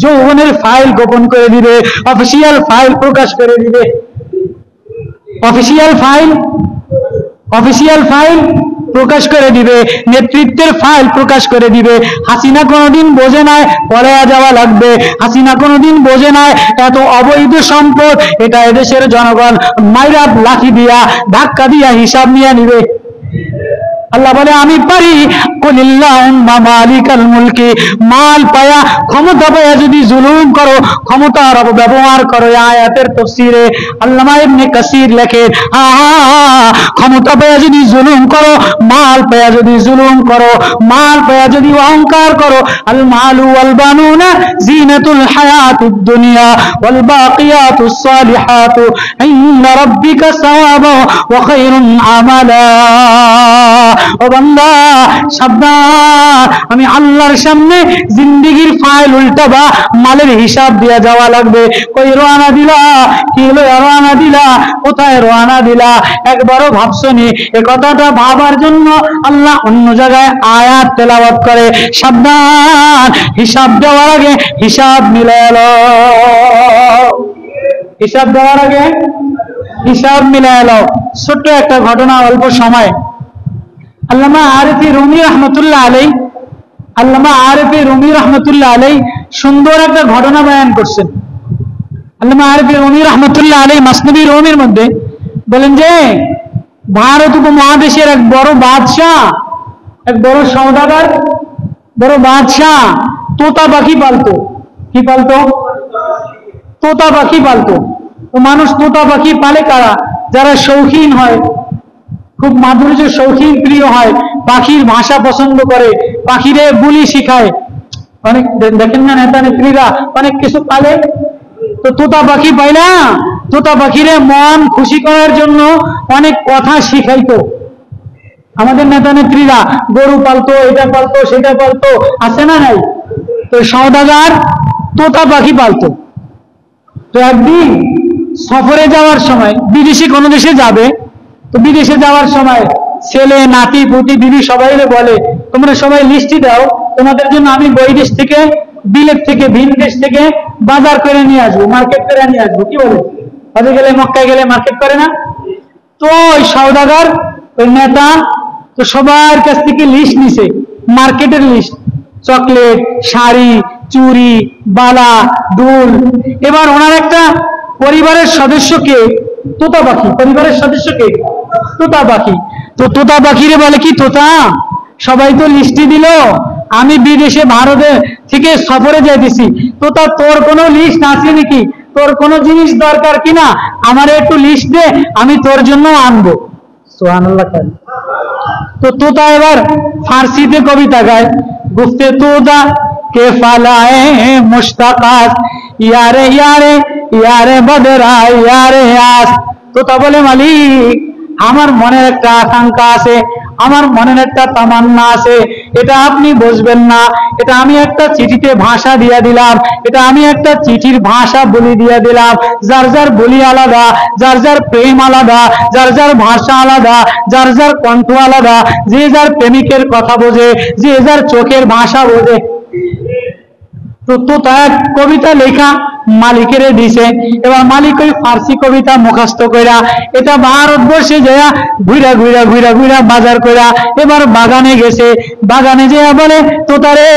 যৌবনের ফাইল গোপন করে দিবে, অফিসিয়াল ফাইল প্রকাশ করে দিবে। অফিসিয়াল ফাইল, অফিসিয়াল ফাইল প্রকাশ করে দিবে, নেতৃত্বের ফাইল প্রকাশ করে দিবে। হাসিনা কোনোদিন বোঝে নাই পলায়া যাওয়া লাগবে, হাসিনা কোনোদিন বোঝে নাই এত অবৈধ সম্পদ এটা এদেশের জনগণ মাইরা লাঠি দিয়া ধাক্কা দিয়া হিসাব নিয়ে নিবে। আল্লাহ বলে আমি পারি, কুলিল্লাহুম্মা মালিকাল মুলকি, মাল পায়া ক্ষমতা পায়া যদি জুলুম করো, ক্ষমতার অপব্যবহার করো। আয়াতের তাফসীরে আল্লামা ইবনে কাসির লেখেন, ক্ষমতা পায়া যদি জুলুম করো, মাল পায়া যদি জুলুম করো, মাল পায়া যদি অহংকার করো, আল মালু ওয়াল বানুনা জিনাতুল হায়াতিদ দুনিয়া ওয়াল বাকিয়াতুস সালিহাতু ইনদা রাব্বিকা সাওয়াবু ওয়া খায়রুন আমালা। ও বান্দা সাবধান, আমি আল্লাহর সামনে জিন্দেগির ফাইল উল্টাবা, মালের হিসাব দিয়া যাওয়া লাগবে। কই রওনা দিলা, কি হলো রওনা দিলা, কোথায় রওনা দিলা, একবারও ভাবছনি? এই কথাটা ভাবার জন্য আল্লাহ অন্য জায়গায় আয়াত তেলাওয়াত করে, সাবধান, হিসাব দেওয়ার আগে হিসাব মিলালো, হিসাব দেওয়ার আগে হিসাব মিলালো। ছোট্ট একটা ঘটনা, অল্প সময়। আল্লামা আরিফি রুমি রহমতুল্লাহ আলাইহি, আল্লামা আরিফি রুমি রহমতুল্লাহ আলাইহি সুন্দর একটা ঘটনা বয়ান করছেন। আল্লামা আরিফি রুমি রহমতুল্লাহ আলাইহি মাসনবী রুমির মধ্যে বলেন যে ভারত উপমহাদেশের এক বড় বাদশাহ, এক বড় সওদাগর, বড় বাদশাহ তোতা পাখি পালতো। কি পালতো? তোতা পাখি পালতো। তো মানুষ তোতা পাখি পালে কারা? যারা শৌখিন হয়, খুব মাধুর্য শৌখিন প্রিয় হয়, পাখির ভাষা পছন্দ করে, পাখিরে বুলি শিখায়। অনেক দেখেন না নেতা নেত্রীরা অনেক কিছু পালে, তো তোতা পাখি পাইলা তোতা পাখিরে মন খুশি করার জন্য অনেক কথা শিখাইতো। আমাদের নেতা নেত্রীরা গরু পালতো, এটা পালতো, সেটা পালতো, আছে না নাই? তো সওদাগর তোতা পাখি পালতো। তো একদিন সফরে যাওয়ার সময়, বিদেশি কোনো দেশে যাবে, তো বিদেশে যাওয়ার সময় ছেলে নাতি পুতি বিবি সবাই বলে তোমরা সবাই লিস্টি দাও, তোমাদের জন্য আমি বৈদেশ থেকে, বিলেত থেকে, ভিন দেশ থেকে বাজার করে নিয়ে আসবো, মার্কেট করে নিয়ে আসবো। কি বলে? হজে গেলে, মক্কায় গেলে মার্কেট করে না? তো ওই সওদাগর, ওই নেতা তো সবার কাছ থেকে লিস্ট নিছে, মার্কেটের লিস্ট, চকলেট, শাড়ি, চুড়ি, বালা, দুল। এবার ওনার একটা পরিবারের সদস্যকে তোতা পাখি, পরিবারের সদস্যকে তোতা পাখি, তো তোতা পাখিরে বলে কি, তোতা সবাই তো লিস্টি দিল, আমি বিদেশে ভারতে থেকে সফরে যাইতেছি, তোতা তোর কোনো লিস্ট আছে নাকি? তোর কোনো জিনিস দরকার কিনা আমার একটু লিস্ট দে, আমি তোর জন্য আনবো। সুবহানাল্লাহ। তো তোতা এবার ফার্সিতে কবিতা গায়, গুফতে তোতা কে ফালায়ে মুশতাকাত, ইয়ারে ইয়ারে ইয়ারে বদরা ইয়ারে আস। তোতা বলে মালিক, আমার মনের একটা আকাঙ্ক্ষা আছে, আমার মনের একটা তামান্না আছে, এটা আপনি বুঝবেন না, এটা আমি একটা চিঠিতে ভাষা দিয়ে দিলাম, এটা আমি একটা চিঠির ভাষা বলি দিয়ে দিলাম। যার যার বলি আলাদা, যার যার প্রেম আলাদা, যার যার ভাষা আলাদা, যার যার কণ্ঠ আলাদা, যে যার প্রেমিকের কথা বোঝে, যে যার চোখের ভাষা বোঝে। তো তার কবিতা লেখা মালিকের দিছে, এবার মালিক ওই ফার্সি কবিতা মুখস্থ কইরা এটা ভারতবর্ষে যায় ঘুরা ঘুরা ঘুরা ঘুরা বাজার কইরা এবার বাগানে গেছে। বাগানে যেয়া বলে তোতারে,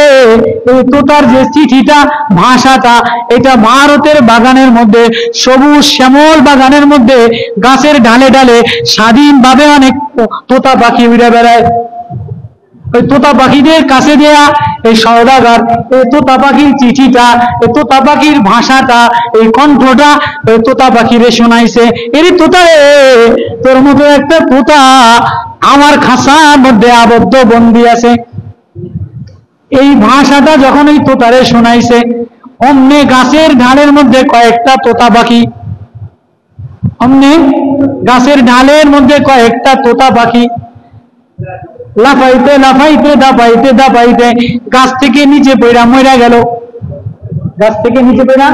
তোতার যে চিঠিটা, ভাষাটা, এটা ভারতের বাগানের মধ্যে, সবুজ শ্যামল বাগানের মধ্যে গাছের ডালে ডালে স্বাধীনভাবে অনেক তোতা পাখি উড়ে বেড়ায়। ওই তোতা পাখিদের কাছে দেয়া এই সওদাগর এই তোতা পাখির চিঠিটা, এই তোতা পাখির ভাষাটা, এই কণ্ঠটা ওই তোতা পাখিরে শোনাইছে, এর তোতা রে, তোর মতো একটা তোতা আমার খাঁচার মধ্যে আবদ্ধ বন্দি আছে। এই ভাষাটা যখন এই তোতারে শোনাইছে, অমনে গাছের ঢালের মধ্যে কয়েকটা তোতা পাখি, অমনে গাছের ঢালের মধ্যে কয়েকটা তোতা পাখি লাফাইতে লাফাইতে দাপাইতে দাপাইতে গাছ থেকে নিচে পড়া মরে গেল। গাছ থেকে নিচে পড়া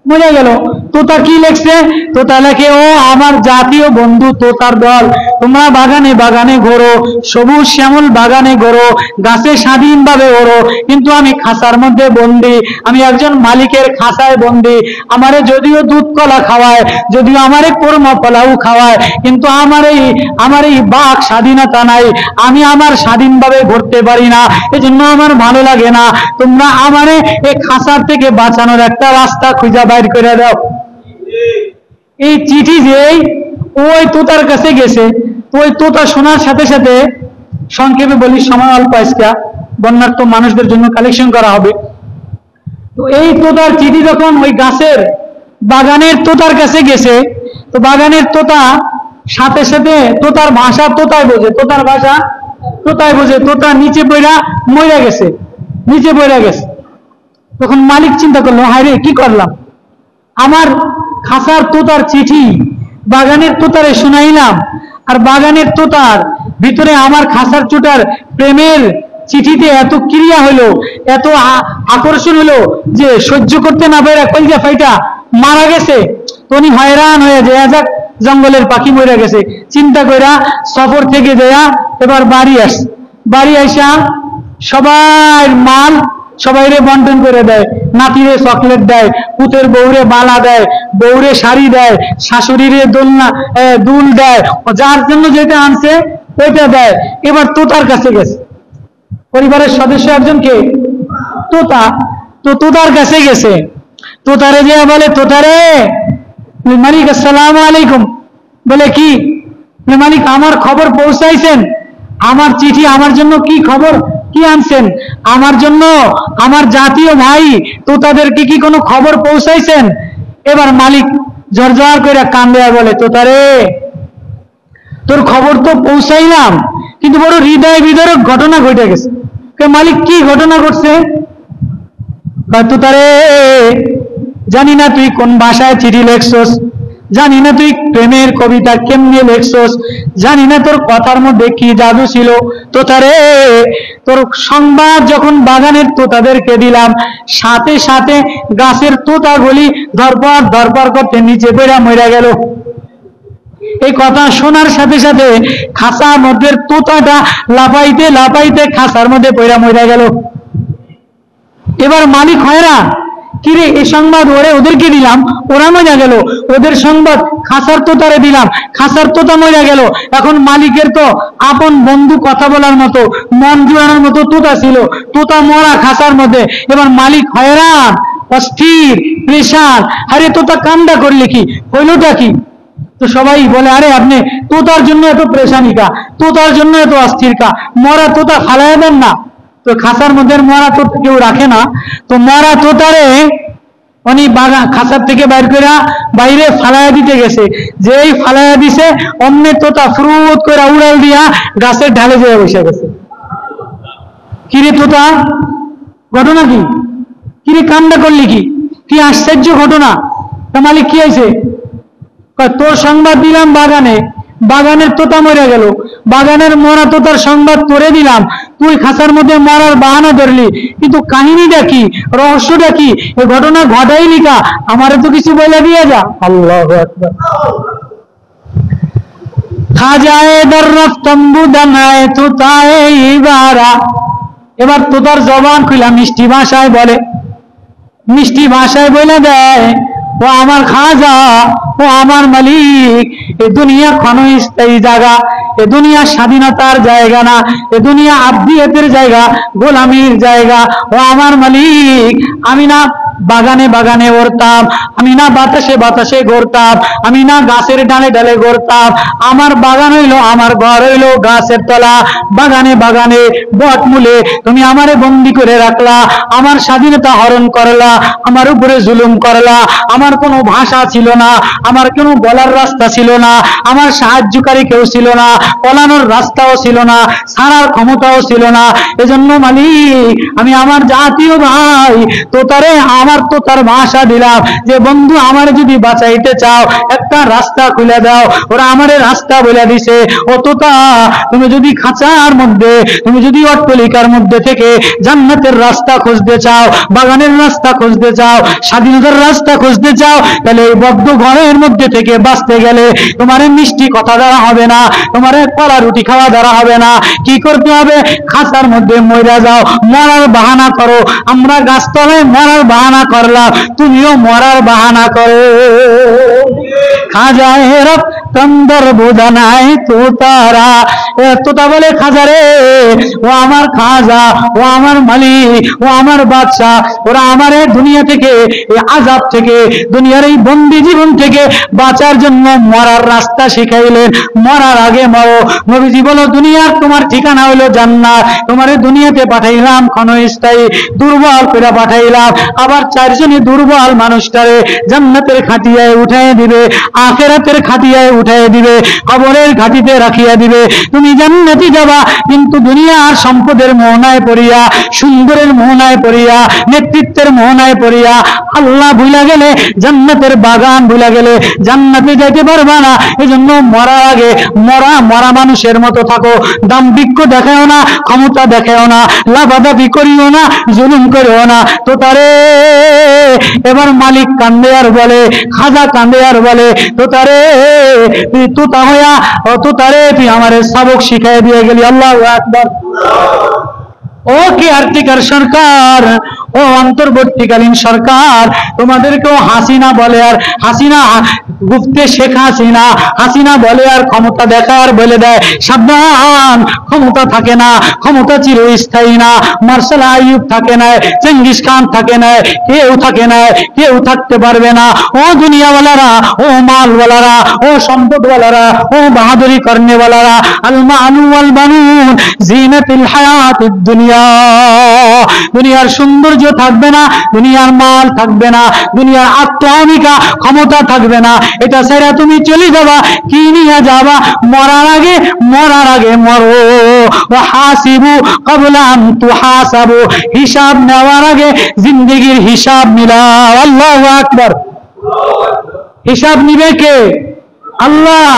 মরে গেল। তোতা কি লেখছে? তোতা লেখে, ও আমার জাতীয় বন্ধু তোতার দল, তোমরা বাগানে বাগানে ঘোরো, সবুজ শ্যামল বাগানে ঘোরো, গাছে স্বাধীনভাবে ঘোরো, কিন্তু আমি খাঁচার মধ্যে বন্দি, আমি একজন মালিকের খাঁচায় বন্দি। আমারে যদিও দুধ কলা খাওয়ায়, যদিও আমারে কোরমা পোলাও খাওয়ায়, কিন্তু আমার এই বাক স্বাধীনতা নাই, আমি আমার স্বাধীনভাবে ঘুরতে পারি না, এজন্য আমার ভালো লাগে না। তোমরা আমারে এই খাঁচার থেকে বাঁচানোর একটা রাস্তা খুঁজে বাইর করে দাও। এই চিঠি যে ওই তোতার কাছে গেছে, ওই তোতা শোনার সাথে সাথে, সংক্ষেপে বলি, সময় অল্প আজকে, বন্যার্থ মানুষদের জন্য কালেকশন করা হবে। তো এই তোতার চিঠি যখন ওই গাছের বাগানের তোতার কাছে গেছে, তো বাগানের তোতা সাথে সাথে তোতার ভাষা তোতায় বোঝে, তোতার ভাষা তোতায় বোঝে, তোতা নিচে পড়া মরে গেছে, নিচে পড়া গেছে। তখন মালিক চিন্তা করলো, হায় রে, কি করলাম, আমার খাঁচার তোতার চিঠি বাগানের তোতারে শুনাইলাম, আর বাগানের তোতার ভিতরে আমার খাঁচার চোটার প্রেমের চিঠিতে এত ক্রিয়া হলো, এত আকর্ষণ হলো যে সহ্য করতে না পেরে কলজা ফাইটা মারা গেছে। তো উনি হয়রান হয়ে যায়, যাক জঙ্গলের পাখি মরে গেছে চিন্তা কইরা সফর থেকে দেয়া এবার বাড়ি আসা সবাই মাল সবাইরে বন্টন করে দেয়, নাতিরে চকলেট দেয়, পুতের বউরে বালা দেয়, বউরে শাড়ি দেয়, শাশুড়িরে দুল দেয়, যার জন্য যেটা আনছে ওইটা দেয়। এবার তোতার কাছে গেছে, পরিবারের সদস্য একজনকে তোতা, তো তোতার কাছে গেছে, তোতারে যে বলে, তোতারে মালিক আসসালামু আলাইকুম, বলে কি মালিক, আমার খবর পৌঁছাইছেন, আমার চিঠি, আমার জন্য কি খবর, কি আনছেন আমার জন্য, আমার জাতীয় ভাই তোতাদেরকে কি কোনো খবর পৌঁছাইছেন? এবার মালিক জর্জর করে কান্দে আর বলে, তোতারে তোর খবর তো পৌঁছাইলাম, কিন্তু বড় হৃদয় বিদারক ঘটনা ঘটে গেছে। মালিক, কি ঘটনা ঘটছে? তোতারে জানি না তুই কোন ভাষায় চিঠি লেখছস, জানি না তুই প্রেমের কবিতা কেমনে লেখছস, জানি না তোর কথার মধ্যে কি জাদু ছিল, তোতারে তোর সংবাদ যখন বাগানের তোতাদেরকে দিলাম, সাথে সাথে গাছের তোতাগুলি ধরপড় ধরপড় করতে নিচে বেড়া মরে গেল। এই কথা শোনার সাথে সাথে খাঁচার মধ্যে তোতাটা লাফাইতে লাফাইতে খাঁচার মধ্যে পড়া মরে গেল। এবার মালিক হয়রান, কিরে এই সংবাদ ওদেরকে দিলাম, ওরা মজা গেল, ওদের সংবাদ খাঁচার তোতারে দিলাম, খাঁচার তোতা মজা গেল। এখন মালিকের তো আপন বন্ধু কথা বলার মতো, মন জুড়ানোর মতো তোতা ছিল, তোতা মরা খাঁচার মধ্যে। এবার মালিক হয়রান, অস্থির, পেশান, আরে তোতা কামটা করলে কি, হইলটা কি? তো সবাই বলে, আরে আপনি তোতার জন্য এত প্রেশানিকা, তোতার জন্য এত অস্থিরকা, মরা তোতা ফালাইয়া দেন না। তো খাঁচার মধ্যে মরা তোতা কেউ রাখে না, তো মরা তোতারে উনি খাঁচার থেকে বাইর করে বাইরে ফালাইয়া দিতে গেছে, যেই ফালাইয়া দিছে অমনে তোতা ফ্রুত করে উড়াল দিয়া গাছের ঢালে যেয়ে বসে গেছে। কিরে তোতা, ঘটনা কি? কিরে কামটা করলি কি? কি আশ্চর্য ঘটনা! তা মালিক, কি হয়েছে? তোর সংবাদ দিলাম বাগানে, বাগানের তোতা মরে গেল, বাগানের মরা তোতার সংবাদ করে দিলাম, তুই খাঁচার মধ্যে মরার বাহানা ধরলি, কিন্তু কাহিনীটা কি, রহস্যটা কি, এ ঘটনা ঘটাইলি কা, আমারে তো কিছু বলে দিয়ে যা। আল্লাহু আকবার। খাজায়ে দররফ তম্বু দানায়ে তোতায়ে ইবারা। এবার তোতার জবান খুলা মিষ্টি ভাষায় বলে, মিষ্টি ভাষায় বলে দেয়, ও আমার খাজা, ও আমার মালিক, এ দুনিয়া ক্ষণস্থায়ী জায়গা, এ দুনিয়া স্বাধীনতার জায়গা না, এ দুনিয়া আব্দিয়তের জায়গা, গোলামির জায়গা। ও আমার মালিক, আমি না বাগানে বাগানে উড়তাম, আমি না বাতাসে বাতাসে ঘুরতাম, আমি না গাছের ডালে ডালে ঘুরতাম। আমার বাগান হইলো, আমার ঘর হইলো গাছের তলা, বাগানে বাগানে বটমূলে তুমি আমারে বন্দি করে রাখলা, আমার স্বাধীনতা হরণ করলা, আমার উপরে জুলুম করলা। আমার কোনো ভাষা ছিল না, আমার কোনো বলার রাস্তা ছিল না, আমার সাহায্যকারী কেউ ছিল না, পলানোর রাস্তাও ছিল না, ছাড়ার ক্ষমতাও ছিল না। এজন্য মালিক আমি আমার জাতীয় ভাই তোতারে আমার তোতার ভাষা দিলাম যে বন্ধু আমার যদি বাঁচাইতে চাও একটা রাস্তা খুলে দাও। ওরা আমারে রাস্তা বলে দিছে, ও তোতা তুমি যদি খাঁচার মধ্যে, তুমি যদি অট্টালিকার মধ্যে থেকে জান্নাতের রাস্তা খুঁজতে চাও, বাগানের রাস্তা খুঁজতে চাও, স্বাধীনতার রাস্তা খুঁজতে চাও, তাহলে এই বদ্ধ ঘরের মধ্যে থেকে বাঁচতে গেলে তোমার মিষ্টি কথা দ্বারা হবে না, তোমার কলা রুটি খাওয়া দ্বারা হবে না। কি করতে হবে? খাঁচার মধ্যে মইরা যাও, মরার বাহানা করো। আমরা গাছতলায় মরার বাহানা করলাম, তুমিও মরার বাহানা করো। খাজায়ের তন্দর বোঝানায় তোতারা, তোতা বলে খাজা রে, ও আমার খাজা, ও আমার মালিক, ও আমার বাদশা, ওরা আমার দুনিয়া থেকে, এই আযাব থেকে, দুনিয়ার এই বন্দি জীবন থেকে বাঁচার জন্য মরার রাস্তা শিখাইলেন। মরার আগে মরো। নবীজি বলো দুনিয়ার তোমার ঠিকানা হইলো জান্নাত, তোমারে দুনিয়াতে পাঠাইলাম ক্ষণস্থায়ী, দুর্বল করে পাঠাইলাম। আবার চারজনই দুর্বল মানুষটারে জান্নাতের খাটিয়ায় উঠাই দিবে, আখিরাতের খাটিয়ায় উঠাই দিবে, কবরের ঘাটিতে রাখিয়া দিবে। তুমি জান্নাতে যাবা, কিন্তু দুনিয়ার সম্পদের মোহনায় পড়িয়া, সুন্দরের মোহনায় পড়িয়া, নেতৃত্বের মোহনায় পড়িয়া আল্লাহ ভুলা গেলে, জান্নাতের বাগান ভুলা গেলে জান্নাতে যাইতে পারবা না। এজন্য মরার আগে মরা মরা মানুষের মতো থাকো। দাম্ভিক্য দেখাও না, ক্ষমতা দেখাও না, লাভাদাবি করিও না, জুলুম করিও না। তো তারে এবার মালিক কান্দে আর বলে, খাজা কান্দে আর বলে, তো তারে তুই তোতা হইয়া, তো তারে তুই আমারে সবক শিখাই দিয়ে গেলি। আল্লাহু আকবার। ও কি আর্থিকার সরকার, ও অন্তর্বর্তীকালীন সরকার, তোমাদেরকেও হাসিনা বলে আর হাসিনা গুপ্তে শেখ হাসিনা, হাসিনা বলে আর ক্ষমতা দেখার বলে দেয়। সাবধান, ক্ষমতা থাকে না, ক্ষমতা চিরস্থায়ী না। মার্শাল আইয়ুব থাকে না, চেঙ্গিস খান থাকে না, কেউ থাকে না, কেউ থাকতে পারবে না। ও দুনিয়াওয়ালারা, ও মালওয়ালারা, ও সম্পদওয়ালারা, ও বাহাদুরি করনেওয়ালারা, আল মালু ওয়াল বানুন জিনাতুল হায়াতিদ দুনিয়া। দুনিয়ার সৌন্দর্য থাকবে না, দুনিয়ার মাল থাকবে না, দুনিয়ার আত্মহমিকা ক্ষমতা থাকবে না। এটা ছেড়ে তুমি চলে যাবা, কি নিয়ে যাবা? মরার আগে, মরার আগে মরো। হাসিবু ক্বাবলা আন তুহাসাবু, হিসাব নেওয়ার আগে জিন্দেগির হিসাব মিলাও। আল্লাহু আকবার। হিসাব নিবে কে? আল্লাহ।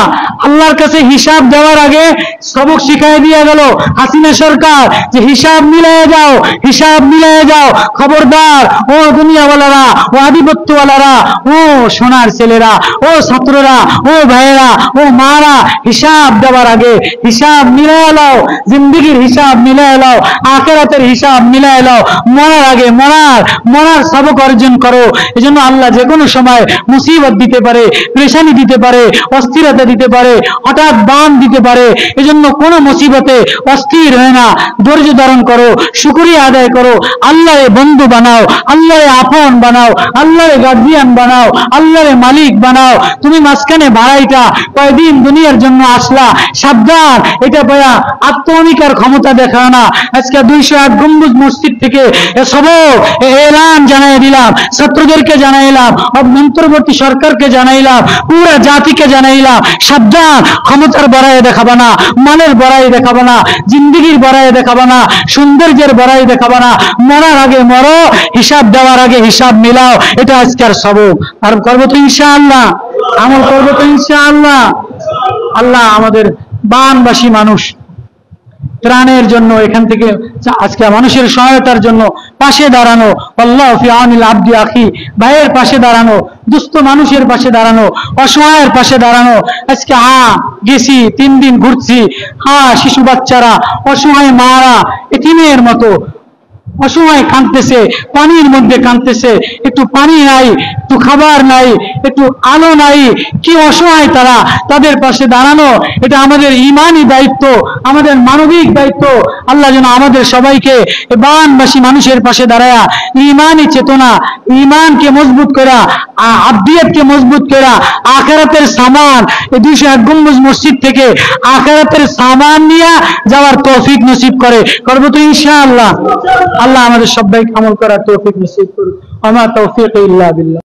আল্লাহর কাছে হিসাব দেওয়ার আগে সবক শিখাই দিয়ে গেল হাসিনা সরকার যে হিসাব মিলায়ে যাও, হিসাব মিলায়ে যাও। খবরদার ও দুনিয়াওয়ালারা, ও আধিপত্যওয়ালারা, ও সোনার ছেলেরা, ও ছাত্ররা, ও ভাইয়েরা, ও মারা, হিসাব দেওয়ার আগে হিসাব মিলায়ে নাও, জিন্দেগির হিসাব মিলায়ে নাও, আখিরাতের হিসাব মিলায়ে নাও। মরার আগে মরার সবক অর্জন করো। এজন্য আল্লাহ যে কোনো সময় মুসিবত দিতে পারে, পেরেশানি দিতে পারে, অস্থিরতা দিতে পারে, হঠাৎ বান দিতে পারে। এজন্য কোন মুসিবতে অস্থির হয় না, ধৈর্য ধারণ করো, শুকরিয়া আদায় করো, আল্লাহরে বন্ধু বানাও, আল্লাহরে আপন বানাও, আল্লাহরে গার্জিয়ান বানাও, আল্লাহরে মালিক বানাও। তুমি মাঝখানে ভাড়াইটা কয়দিন দুনিয়ার জন্য আসলা, সাবধান, এটা পায়া আত্মহমিকার ক্ষমতা দেখাও না। আজকে 208 গম্বুজ মসজিদ থেকে সবক এলান জানাই দিলাম, ছাত্রদেরকে জানাইলাম, অন্তর্বর্তী সরকারকে জানাইলাম, পুরা জাতিকে জানাইলাম, সাবধান, ক্ষমতার বড়াই দেখাবা না, মানের বড়াই দেখাবা না, জিন্দেগির বড়াই দেখাবা না, সৌন্দর্যের বড়াই দেখাবা না। মরার আগে মরো, হিসাব দেওয়ার আগে হিসাব মিলাও। এটা আজকের সবক। আর করবো তো ইনশাআল্লাহ, আমল করবো তো ইনশাআল্লাহ। আল্লাহ আমাদের বানবাসী মানুষ ত্রাণের জন্য, এখান থেকে আজকে মানুষের সহায়তার জন্য পাশে দাঁড়ানো, আল্লাহ ফি আউনিল আবদি আখি, ভাইয়ের পাশে দাঁড়ানো, দুস্থ মানুষের পাশে দাঁড়ানো, অসহায়ের পাশে দাঁড়ানো। আজকে গেছি 3 দিন ঘুরছি, শিশু বাচ্চারা, অসহায় মারা, এতিমের মতো অসময় কাঁদতেছে, পানির মধ্যে কাঁদতেছে, একটু পানি নাই, একটু খাবার নাই, একটু আলো নাই, কি অসহায় তারা। তাদের পাশে দাঁড়ানো এটা আমাদের ঈমানি দায়িত্ব, আমাদের মানবিক দায়িত্ব। আল্লাহ যেন আমাদের সবাইকে বানবাসী মানুষের পাশে দাঁড়ায়া ঈমানি চেতনা, ঈমানকে মজবুত করা, আব্দিয়াতকে মজবুত করা, আখিরাতের সামান, এই 201 গম্বুজ মসজিদ থেকে আখিরাতের সামান নিয়ে যাওয়ার তৌফিক নসিব করবো তো ইনশাআল্লাহ। আল্লাহ আমাদের সবাইকে আমল করার তৌফিক নসিব করুন। আমা তৌফিক ইল্লা বিল্লাহ।